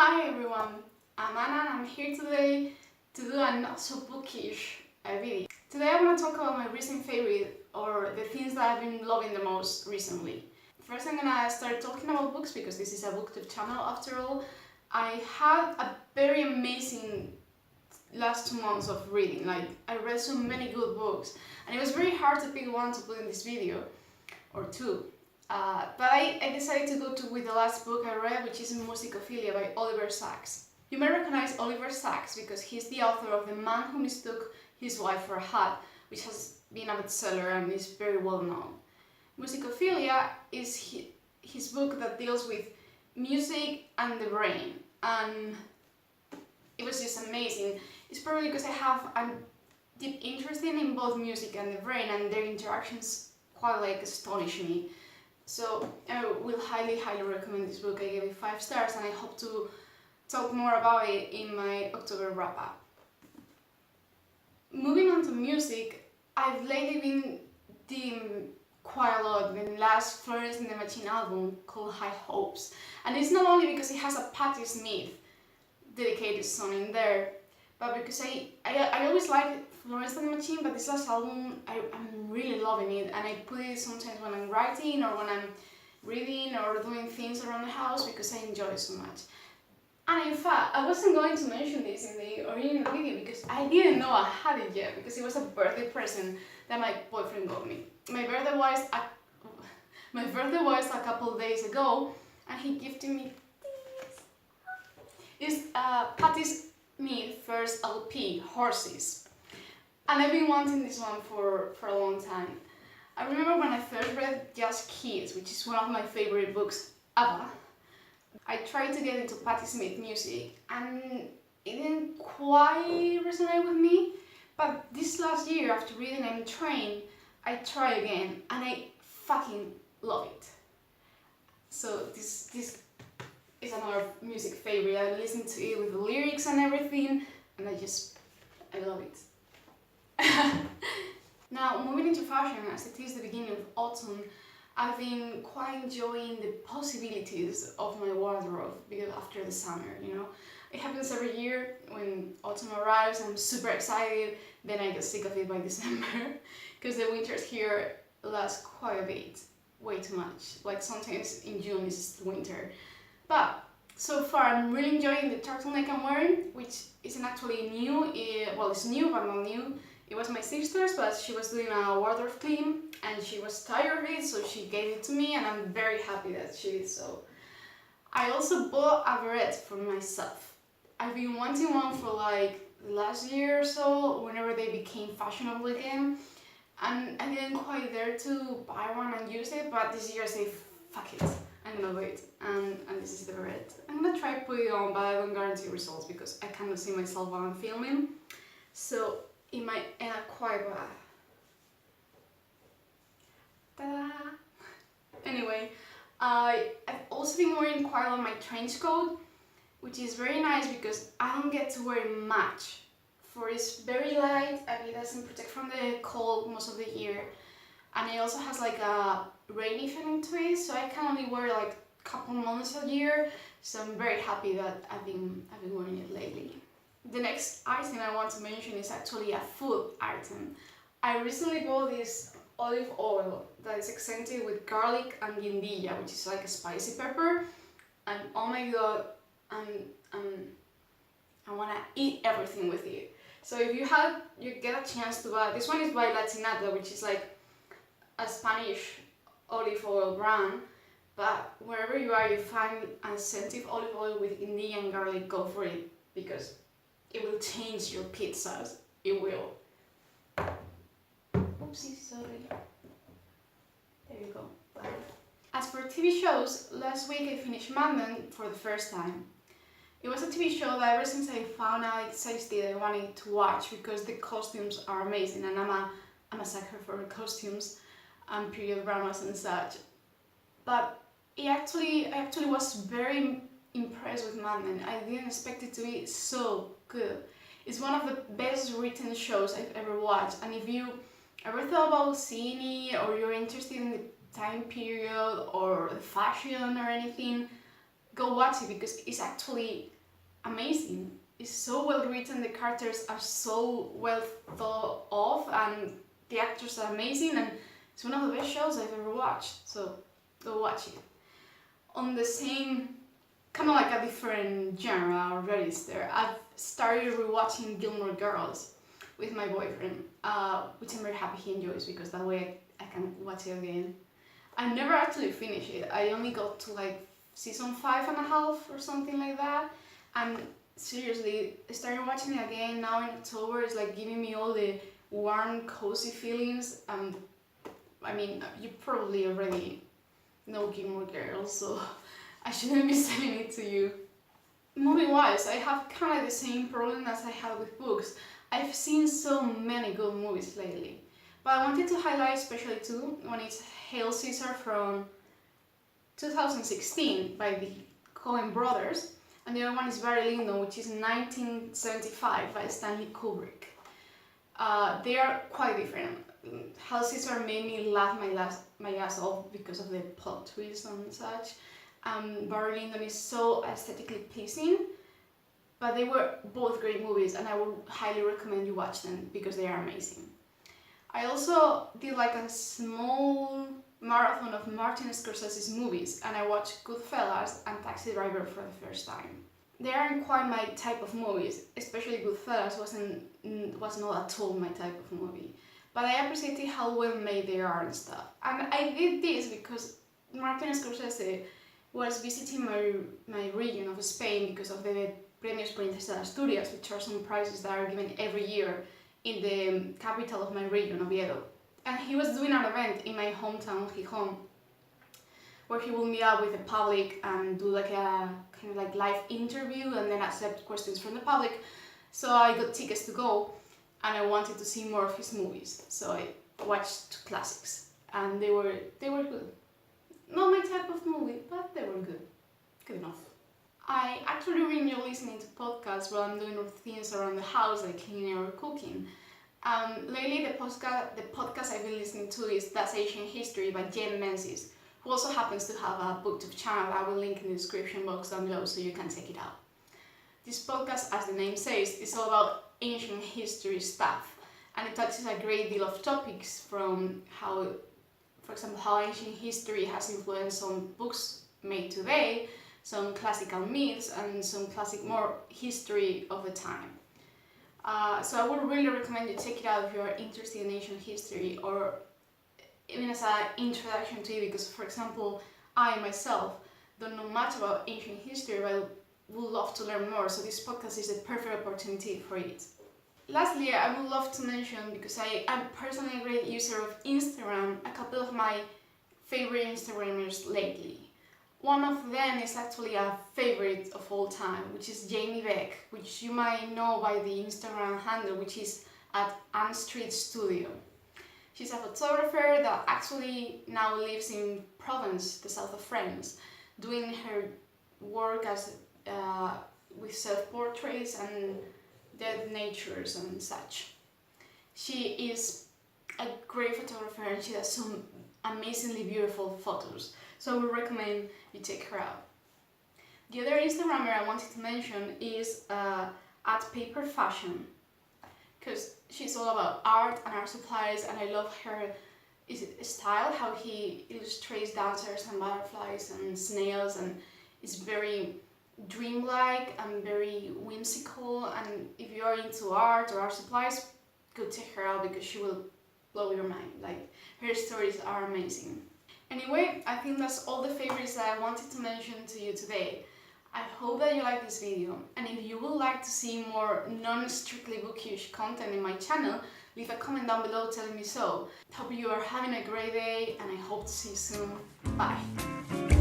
Hi everyone, I'm Anna and I'm here today to do a not so bookish video. Today I want to talk about my recent favorite or the things that I've been loving the most recently. First I'm gonna start talking about books because this is a booktube channel after all. I had a very amazing last 2 months of reading. I read so many good books and it was very hard to pick one to put in this video or two. But I decided to go with the last book I read, which is Musicophilia by Oliver Sacks. You may recognize Oliver Sacks because he's the author of The Man Who Mistook His Wife for a Hat, which has been a bestseller and is very well known. Musicophilia is his book that deals with music and the brain, and it was just amazing. It's probably because I have a deep interest in both music and the brain, and their interactions quite astonish me. So I will highly recommend this book. I gave it 5 stars and I hope to talk more about it in my October wrap-up. Moving on to music, I've lately been digging quite a lot the last Florence and the Machine album called High Hopes. And it's not only because it has a Patti Smith dedicated song in there, but because I always like Florence and the Machine, but this last album, I'm really loving it, and I put it sometimes when I'm writing or when I'm reading or doing things around the house because I enjoy it so much. And in fact, I wasn't going to mention this in the original video because I didn't know I had it yet, because it was a birthday present that my boyfriend got me. My birthday was a couple of days ago, and he gifted me this. It's Patti Smith's first LP, Horses. And I've been wanting this one for a long time. I remember when I first read Just Kids, which is one of my favorite books ever. I tried to get into Patti Smith music and it didn't quite resonate with me. But this last year, after reading I'm Trained, I tried again and I fucking love it. So this is another music favorite. I listen to it with the lyrics and everything, and I love it. Now, moving into fashion, as it is the beginning of autumn, I've been quite enjoying the possibilities of my wardrobe because after the summer, you know. It happens every year when autumn arrives, I'm super excited, then I get sick of it by December because the winters here last quite a bit, way too much. Like sometimes in June it's winter. But so far I'm really enjoying the turtleneck I'm wearing, which isn't actually new. Well, it's new but not new. It was my sister's, but she was doing a wardrobe clean and she was tired of it, so she gave it to me and I'm very happy that she did so. I also bought a beret for myself. I've been wanting one for like the last year or so, whenever they became fashionable again. And I didn't quite dare to buy one and use it, but this year I say, fuck it, I'm gonna do it. And this is the beret. I'm gonna try put it on, but I don't guarantee results because I cannot see myself while I'm filming. So it might end up quite bad. Ta-da! Anyway, I've also been wearing quite a lot my trench coat, which is very nice because I don't get to wear it much. For it's very light and it doesn't protect from the cold most of the year. And it also has like a rainy feeling to it, so I can only wear like a couple months a year. So I'm very happy that I've been wearing it lately. The next item I want to mention is actually a food item. I recently bought this olive oil that is scented with garlic and guindilla, which is like a spicy pepper. And oh my god, I want to eat everything with it. So if you get a chance to buy, this one is by Latinata, which is like a Spanish olive oil brand. But wherever you are, you find a scented olive oil with guindilla and garlic, go for it because it will change your pizzas. It will. Oopsie, sorry. There you go. Bye. As for TV shows, last week I finished Mad Men for the first time. It was a TV show that ever since I found out it existed, I wanted to watch because the costumes are amazing, and I'm a sucker for costumes and period dramas and such. But I actually was very impressed with Mad Men. I didn't expect it to be so good. It's one of the best written shows I've ever watched, and if you ever thought about seeing it or you're interested in the time period or the fashion or anything, go watch it because it's actually amazing. It's so well written, the characters are so well thought of, and the actors are amazing, and it's one of the best shows I've ever watched, so go watch it. On the same, kind of like a different genre or register, I've started rewatching Gilmore Girls with my boyfriend, which I'm very happy he enjoys because that way I can watch it again. I never actually finished it. I only got to like season 5.5 or something like that, and seriously, starting watching it again now in October is like giving me all the warm, cozy feelings. I mean, you probably already know Gilmore Girls, so I shouldn't be saying it to you. Movie-wise, I have kind of the same problem as I had with books. I've seen so many good movies lately, but I wanted to highlight especially two. One is Hail Caesar from 2016 by the Coen brothers, and the other one is Barry Lyndon, which is 1975 by Stanley Kubrick. They are quite different. Hail Caesar made me laugh my ass off because of the plot twist and such. Barry Lyndon is so aesthetically pleasing, but they were both great movies, and I would highly recommend you watch them because they are amazing. I also did like a small marathon of Martin Scorsese's movies, and I watched Goodfellas and Taxi Driver for the first time. They aren't quite my type of movies, especially Goodfellas was not at all my type of movie, but I appreciated how well made they are and stuff. And I did this because Martin Scorsese was visiting my region of Spain because of the Premios Princesa de Asturias, which are some prizes that are given every year in the capital of my region, Oviedo. And he was doing an event in my hometown, Gijón, where he will meet up with the public and do like a kind of like live interview and then accept questions from the public. So I got tickets to go, and I wanted to see more of his movies. So I watched classics, and they were good. Not my type of movie, but they were good. Good enough. I actually really enjoy listening to podcasts while I'm doing other things around the house, like cleaning or cooking. Lately, the podcast I've been listening to is That's Asian History by Jen Menzies, who also happens to have a booktube channel. I will link in the description box down below so you can check it out. This podcast, as the name says, is all about ancient history stuff, and it touches a great deal of topics from how, for example, how ancient history has influenced some books made today, some classical myths, and some classic more history of the time. So I would really recommend you check it out if you are interested in ancient history, or even as an introduction to it, because, for example, I myself don't know much about ancient history, but would love to learn more, so this podcast is the perfect opportunity for it. Lastly, I would love to mention, because I am personally a great user of Instagram, a couple of my favorite Instagrammers lately. One of them is actually a favorite of all time, which is Jamie Beck, which you might know by the Instagram handle, which is at Ann Street Studio. She's a photographer that actually now lives in Provence, the south of France, doing her work as with self-portraits and dead natures and such. She is a great photographer, and she does some amazingly beautiful photos, so I would recommend you check her out. The other Instagrammer I wanted to mention is at Paper Fashion, because she's all about art and art supplies, and I love her style, how he illustrates dancers and butterflies and snails, and it's very dreamlike and very whimsical. And if you are into art or art supplies, go check her out because she will blow your mind. Like, her stories are amazing. Anyway, I think that's all the favorites that I wanted to mention to you today. I hope that you like this video, and if you would like to see more non-strictly bookish content in my channel, leave a comment down below telling me so. Hope you are having a great day, and I hope to see you soon. Bye!